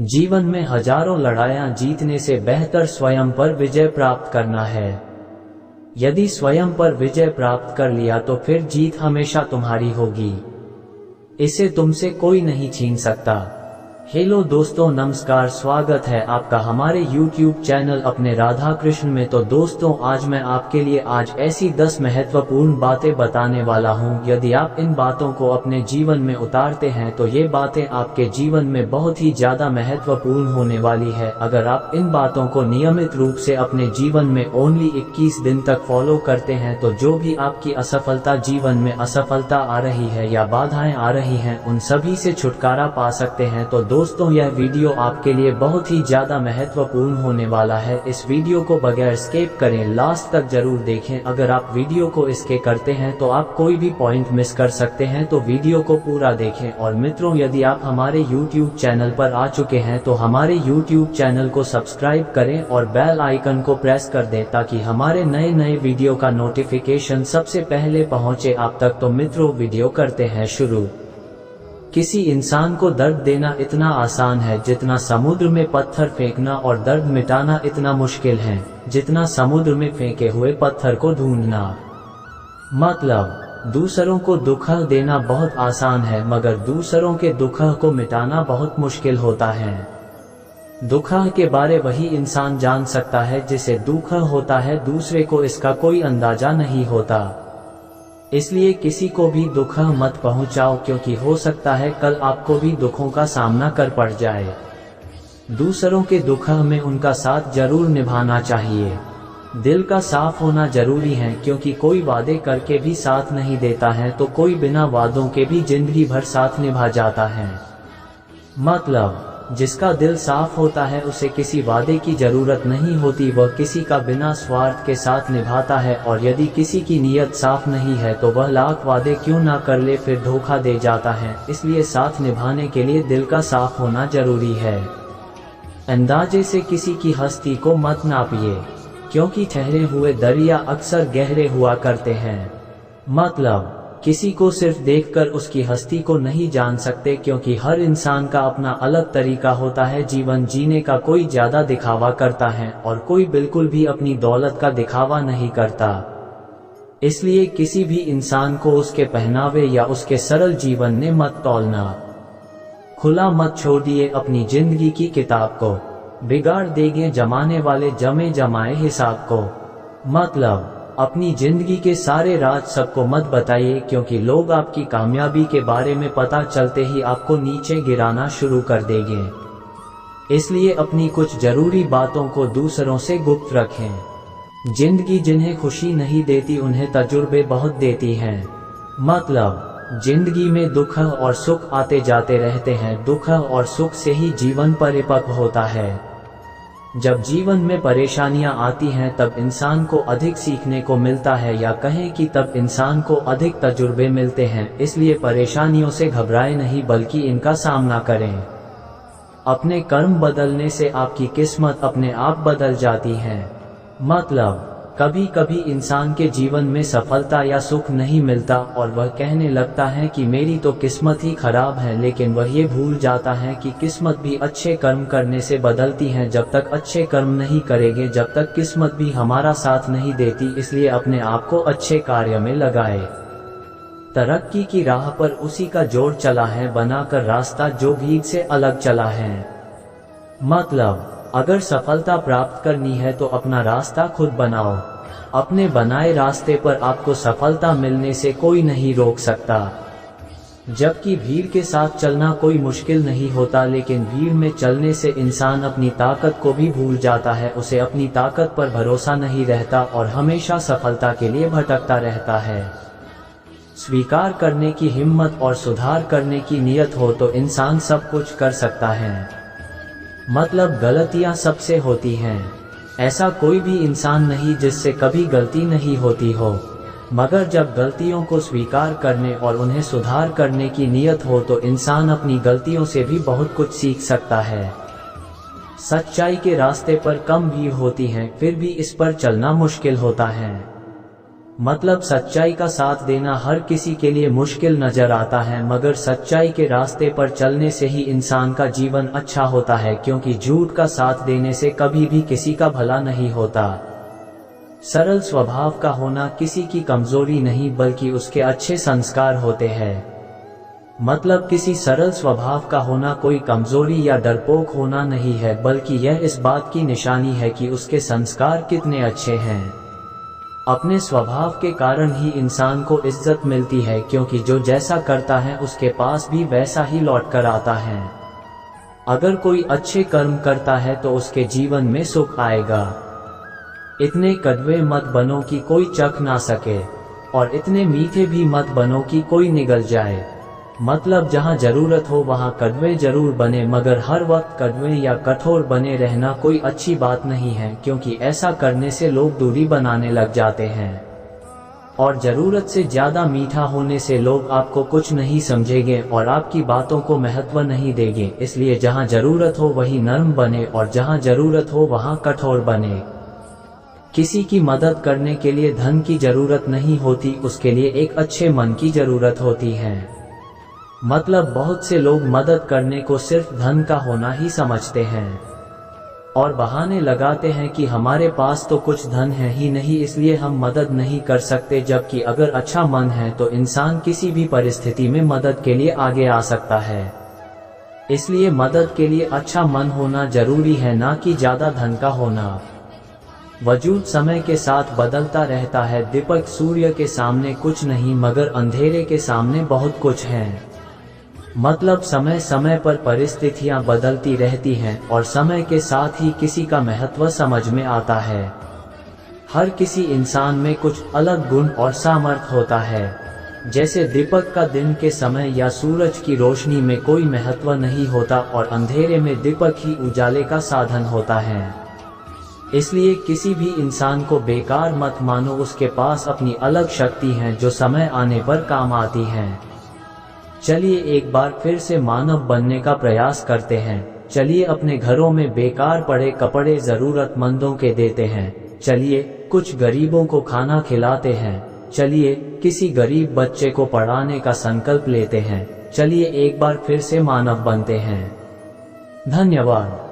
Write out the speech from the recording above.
जीवन में हजारों लड़ाइयां जीतने से बेहतर स्वयं पर विजय प्राप्त करना है। यदि स्वयं पर विजय प्राप्त कर लिया तो फिर जीत हमेशा तुम्हारी होगी, इसे तुमसे कोई नहीं छीन सकता। हेलो दोस्तों, नमस्कार, स्वागत है आपका हमारे YouTube चैनल अपने राधा कृष्ण में। तो दोस्तों, आज मैं आपके लिए ऐसी 10 महत्वपूर्ण बातें बताने वाला हूं। यदि आप इन बातों को अपने जीवन में उतारते हैं तो ये बातें आपके जीवन में बहुत ही ज्यादा महत्वपूर्ण होने वाली है। अगर आप इन बातों को नियमित रूप से अपने जीवन में ओनली 21 दिन तक फॉलो करते हैं तो जो भी आपकी असफलता, जीवन में असफलता आ रही है या बाधाएं आ रही हैं, उन सभी से छुटकारा पा सकते हैं। तो दोस्तों, यह वीडियो आपके लिए बहुत ही ज्यादा महत्वपूर्ण होने वाला है। इस वीडियो को बगैर स्किप करें, लास्ट तक जरूर देखें। अगर आप वीडियो को स्किप करते हैं तो आप कोई भी पॉइंट मिस कर सकते हैं, तो वीडियो को पूरा देखें। और मित्रों, यदि आप हमारे YouTube चैनल पर आ चुके हैं तो हमारे YouTube चैनल को सब्सक्राइब करें और बेल आइकन को प्रेस कर दें ताकि हमारे नए वीडियो का नोटिफिकेशन सबसे पहले पहुंचे आप तक। तो मित्रों, वीडियो करते हैं शुरू। किसी इंसान को दर्द देना इतना आसान है जितना समुद्र में पत्थर फेंकना, और दर्द मिटाना इतना मुश्किल है जितना समुद्र में फेंके हुए पत्थर को ढूंढना। मतलब, दूसरों को दुख देना बहुत आसान है, मगर दूसरों के दुख को मिटाना बहुत मुश्किल होता है। दुख के बारे वही इंसान जान सकता है जिसे दुख होता है, दूसरे को इसका कोई अंदाजा नहीं होता। इसलिए किसी को भी दुख मत पहुंचाओ, क्योंकि हो सकता है कल आपको भी दुखों का सामना कर पड़ जाए। दूसरों के दुख में उनका साथ जरूर निभाना चाहिए। दिल का साफ होना जरूरी है, क्योंकि कोई वादे करके भी साथ नहीं देता है तो कोई बिना वादों के भी जिंदगी भर साथ निभा जाता है। मतलब, जिसका दिल साफ होता है उसे किसी वादे की जरूरत नहीं होती, वह किसी का बिना स्वार्थ के साथ निभाता है। और यदि किसी की नीयत साफ नहीं है तो वह लाख वादे क्यों ना कर ले, फिर धोखा दे जाता है। इसलिए साथ निभाने के लिए दिल का साफ होना जरूरी है। अंदाजे से किसी की हस्ती को मत नापिए, क्योंकि ठहरे हुए दरिया अक्सर गहरे हुआ करते हैं। मतलब, किसी को सिर्फ देखकर उसकी हस्ती को नहीं जान सकते, क्योंकि हर इंसान का अपना अलग तरीका होता है जीवन जीने का। कोई ज्यादा दिखावा करता है और कोई बिल्कुल भी अपनी दौलत का दिखावा नहीं करता। इसलिए किसी भी इंसान को उसके पहनावे या उसके सरल जीवन ने मत तौलना। खुला मत छोड़िए अपनी जिंदगी की किताब को, बिगाड़ देंगे जमाने वाले जमे जमाए हिसाब को। मतलब, अपनी जिंदगी के सारे राज सबको मत बताइए, क्योंकि लोग आपकी कामयाबी के बारे में पता चलते ही आपको नीचे गिराना शुरू कर देंगे। इसलिए अपनी कुछ जरूरी बातों को दूसरों से गुप्त रखें। जिंदगी जिन्हें खुशी नहीं देती उन्हें तजुर्बे बहुत देती है। मतलब, जिंदगी में दुख और सुख आते जाते रहते हैं। दुख और सुख से ही जीवन परिपक्व होता है। जब जीवन में परेशानियां आती हैं तब इंसान को अधिक सीखने को मिलता है, या कहें कि तब इंसान को अधिक तजुर्बे मिलते हैं। इसलिए परेशानियों से घबराएं नहीं, बल्कि इनका सामना करें। अपने कर्म बदलने से आपकी किस्मत अपने आप बदल जाती है। मतलब, कभी कभी इंसान के जीवन में सफलता या सुख नहीं मिलता और वह कहने लगता है कि मेरी तो किस्मत ही खराब है, लेकिन वह ये भूल जाता है कि किस्मत भी अच्छे कर्म करने से बदलती है। जब तक अच्छे कर्म नहीं करेंगे, जब तक किस्मत भी हमारा साथ नहीं देती। इसलिए अपने आप को अच्छे कार्य में लगाए। तरक्की की राह पर उसी का जोड़ चला है, बनाकर रास्ता जो भीड़ से अलग चला है। मतलब, अगर सफलता प्राप्त करनी है तो अपना रास्ता खुद बनाओ। अपने बनाए रास्ते पर आपको सफलता मिलने से कोई नहीं रोक सकता। जबकि भीड़ के साथ चलना कोई मुश्किल नहीं होता, लेकिन भीड़ में चलने से इंसान अपनी ताकत को भी भूल जाता है। उसे अपनी ताकत पर भरोसा नहीं रहता और हमेशा सफलता के लिए भटकता रहता है। स्वीकार करने की हिम्मत और सुधार करने की नीयत हो तो इंसान सब कुछ कर सकता है। मतलब, गलतियां सबसे होती हैं। ऐसा कोई भी इंसान नहीं जिससे कभी गलती नहीं होती हो, मगर जब गलतियों को स्वीकार करने और उन्हें सुधार करने की नीयत हो तो इंसान अपनी गलतियों से भी बहुत कुछ सीख सकता है। सच्चाई के रास्ते पर कम भीड़ होती है, फिर भी इस पर चलना मुश्किल होता है। मतलब सच्चाई का साथ देना हर किसी के लिए मुश्किल नजर आता है, मगर सच्चाई के रास्ते पर चलने से ही इंसान का जीवन अच्छा होता है, क्योंकि झूठ का साथ देने से कभी भी किसी का भला नहीं होता। सरल स्वभाव का होना किसी की कमजोरी नहीं बल्कि उसके अच्छे संस्कार होते हैं। मतलब किसी सरल स्वभाव का होना कोई कमजोरी या डरपोक होना नहीं है, बल्कि यह इस बात की निशानी है कि उसके संस्कार कितने अच्छे हैं। अपने स्वभाव के कारण ही इंसान को इज्जत मिलती है, क्योंकि जो जैसा करता है उसके पास भी वैसा ही लौट कर आता है। अगर कोई अच्छे कर्म करता है तो उसके जीवन में सुख आएगा। इतने कड़वे मत बनो कि कोई चख ना सके, और इतने मीठे भी मत बनो कि कोई निगल जाए। मतलब जहाँ जरूरत हो वहाँ कड़वे जरूर बने, मगर हर वक्त कड़वे या कठोर बने रहना कोई अच्छी बात नहीं है, क्योंकि ऐसा करने से लोग दूरी बनाने लग जाते हैं। और जरूरत से ज्यादा मीठा होने से लोग आपको कुछ नहीं समझेंगे और आपकी बातों को महत्व नहीं देंगे। इसलिए जहाँ जरूरत हो वही नर्म बने और जहाँ जरूरत हो वहाँ कठोर बने। किसी की मदद करने के लिए धन की जरूरत नहीं होती, उसके लिए एक अच्छे मन की जरूरत होती है। मतलब बहुत से लोग मदद करने को सिर्फ धन का होना ही समझते हैं और बहाने लगाते हैं कि हमारे पास तो कुछ धन है ही नहीं, इसलिए हम मदद नहीं कर सकते। जबकि अगर अच्छा मन है तो इंसान किसी भी परिस्थिति में मदद के लिए आगे आ सकता है। इसलिए मदद के लिए अच्छा मन होना जरूरी है, ना कि ज्यादा धन का होना। वजूद समय के साथ बदलता रहता है। दीपक सूर्य के सामने कुछ नहीं, मगर अंधेरे के सामने बहुत कुछ है। मतलब समय समय पर परिस्थितियां बदलती रहती हैं और समय के साथ ही किसी का महत्व समझ में आता है। हर किसी इंसान में कुछ अलग गुण और सामर्थ्य होता है। जैसे दीपक का दिन के समय या सूरज की रोशनी में कोई महत्व नहीं होता और अंधेरे में दीपक ही उजाले का साधन होता है। इसलिए किसी भी इंसान को बेकार मत मानो, उसके पास अपनी अलग शक्ति है जो समय आने पर काम आती है। चलिए एक बार फिर से मानव बनने का प्रयास करते हैं। चलिए अपने घरों में बेकार पड़े कपड़े जरूरतमंदों के देते हैं। चलिए कुछ गरीबों को खाना खिलाते हैं। चलिए किसी गरीब बच्चे को पढ़ाने का संकल्प लेते हैं। चलिए एक बार फिर से मानव बनते हैं। धन्यवाद।